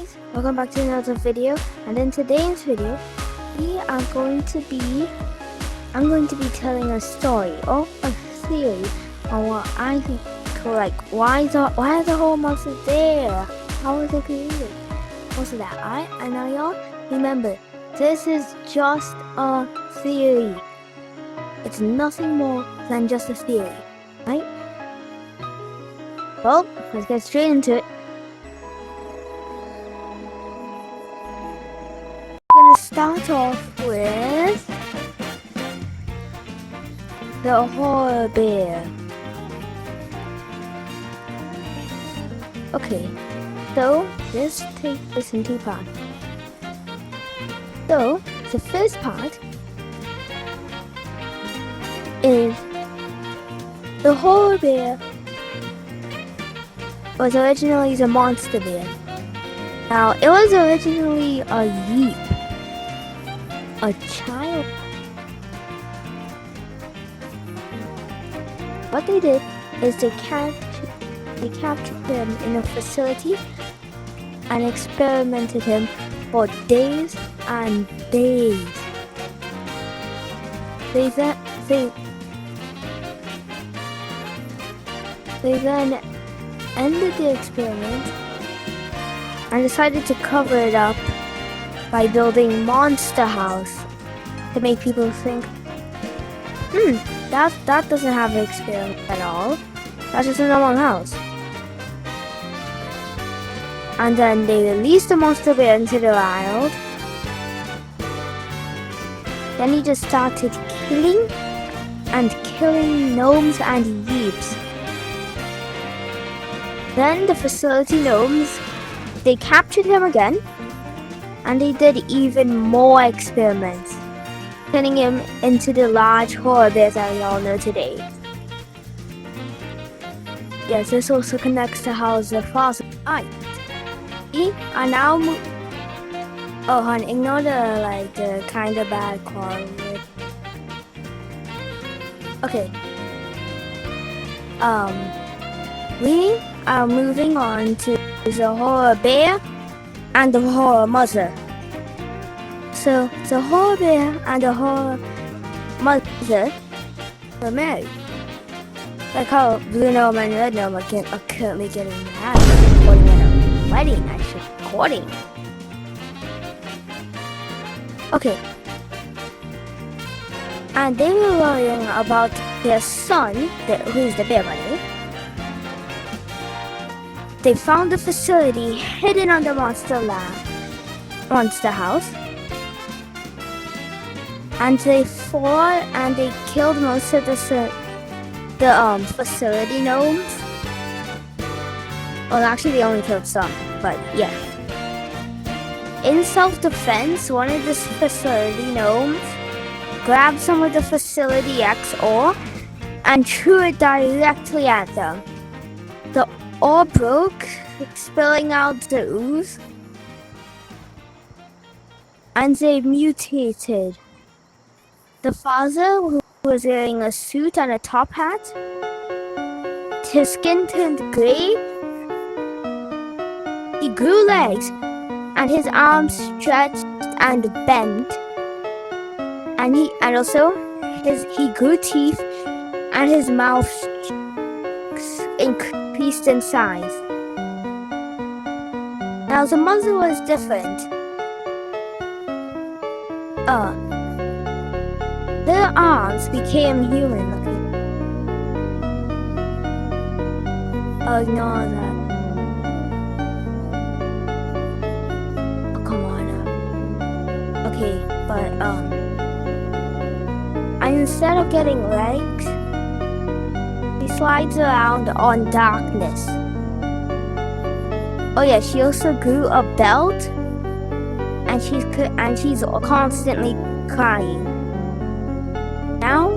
guys, welcome back to another video. And in today's video I'm going to be telling a story or a theory on what I think, like why are the whole monsters there? How was it created? Also that I know y'all remember, this is just a theory. It's nothing more than just a theory, right? Well, let's get straight into it. I'm gonna start off with the horror bear. Okay, so let's take this in two parts. So the first part is the horror bear was originally the monster bear. Now it was originally a yeep. A child. What they did is they captured him in a facility and experimented him for days and days. They then ended the experiment and decided to cover it up by building Monster House to make people think, that doesn't have an experiment at all. That's just a normal house. And then they released the monster bear into the wild. Then he just started killing gnomes and yeeps. Then the facility gnomes, they captured him again. And they did even more experiments, turning him into the large horror bears that we all know today. Yes, this also connects to how the fossil died. We are now oh, hon, ignore the kind of bad quality. Okay. We are moving on to the horror bear and the horror mother. So the horror bear and the horror mother were married. Like how Blue Gnome and Red Gnome are currently getting married, recording at a wedding, actually recording. Okay. And they were worrying about their son, who's the bear buddy. They found the facility hidden under Monster House, and they fought and they killed most of the facility gnomes. Well, actually, they only killed some, but yeah. In self-defense, one of the facility gnomes grabbed some of the Facility X ore and threw it directly at them. The ore broke, spilling out the ooze, and they mutated. The father, who was wearing a suit and a top hat, his skin turned grey. He grew legs, and his arms stretched and bent, and he grew teeth, and his mouth increased in size. Now the mother was different. Their arms became human looking. Ignore that. Oh, come on now. Okay, but and instead of getting legs, she slides around on darkness. Oh yeah, she also grew a belt, and she's constantly crying. Now,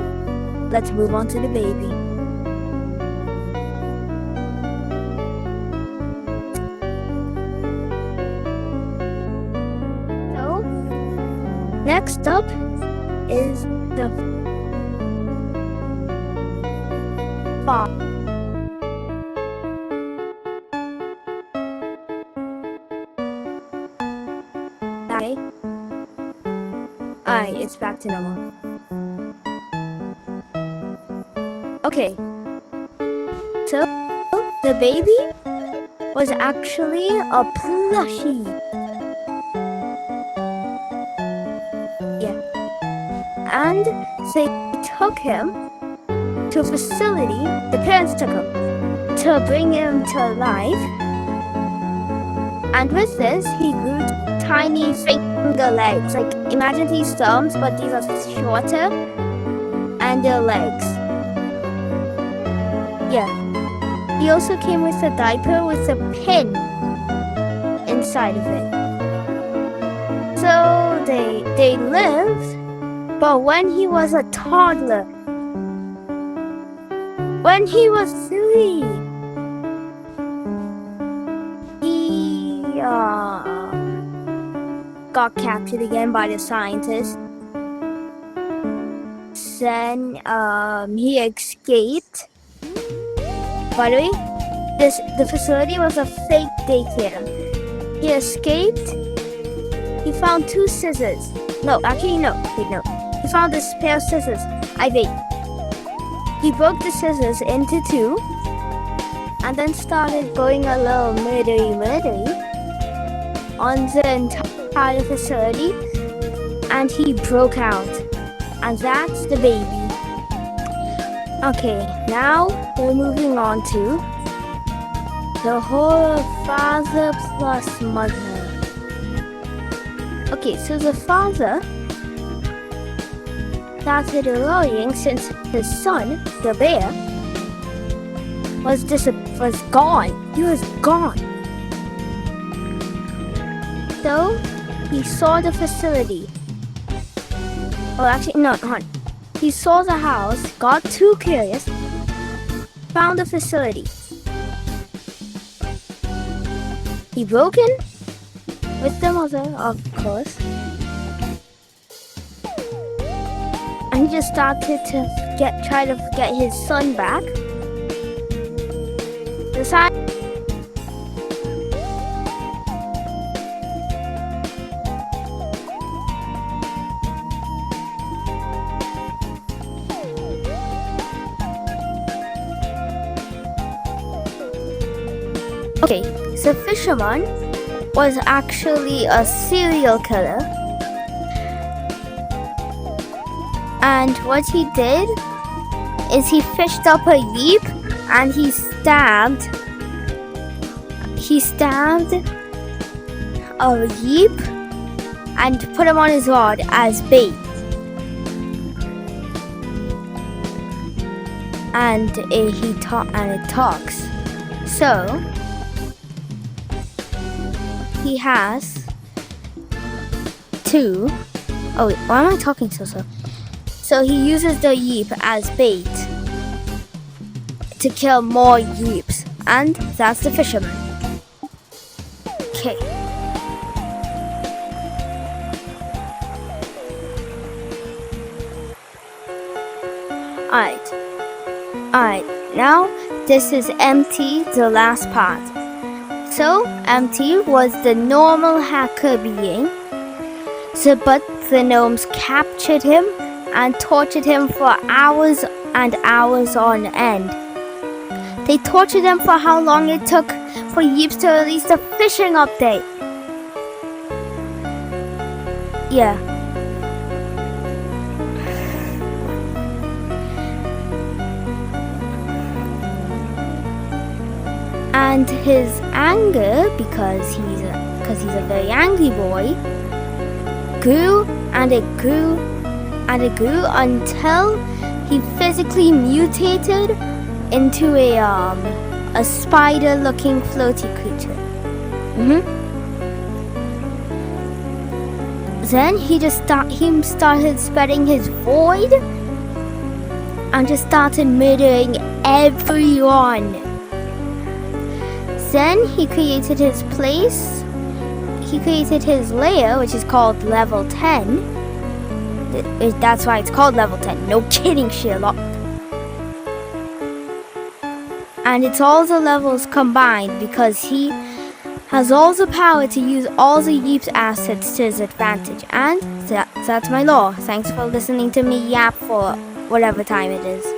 let's move on to the baby. So, next up is the father. Okay. Alright, it's back to normal. Okay. So, the baby was actually a plushie. Yeah. And they took him to a facility. The parents took him to bring him to life. And with this, he grew tiny finger legs. Like, imagine these thumbs, but these are shorter. And their legs. Yeah. He also came with a diaper with a pin inside of it. So they lived, but when he was a toddler, when he was 3, he got captured again by the scientists. Then he escaped. By the way, the facility was a fake daycare. He escaped. He found 2 scissors. No, actually no. Wait, no. He found this pair of scissors. Wait. He broke the scissors into 2 and then started going a little murdery on the entire facility, and he broke out. And that's the baby. Okay, now we're moving on to the whole father plus mother. Okay, so the father started worrying since his son, the bear, was gone. He was gone. So he saw the facility. Oh, actually, no, hold on. He saw the house, got too curious, found the facility. He broke in with the mother, of course, and he just started to try to get his son back. Okay, so fisherman was actually a serial killer, and what he did is he fished up a yeep and he stabbed a yeep and put him on his rod as bait, and it talks. So he has 2. Oh wait, why am I talking so slow? So he uses the yeep as bait to kill more yeeps, and that's the fisherman. Okay. Alright, now this is MT, the last part. So, MT was the normal hacker being, but the gnomes captured him and tortured him for hours and hours on end. They tortured him for how long it took for yeeps to release the fishing update. Yeah. And his anger, because he's a very angry boy, grew and it grew and it grew until he physically mutated into a spider-looking floaty creature. Then he started spreading his void and just started murdering everyone. Then he created his place. He created his lair, which is called level 10. That's why it's called level 10. No kidding, Sherlock. And it's all the levels combined because he has all the power to use all the yeeps assets to his advantage, and that's my law. Thanks for listening to me yap for whatever time it is.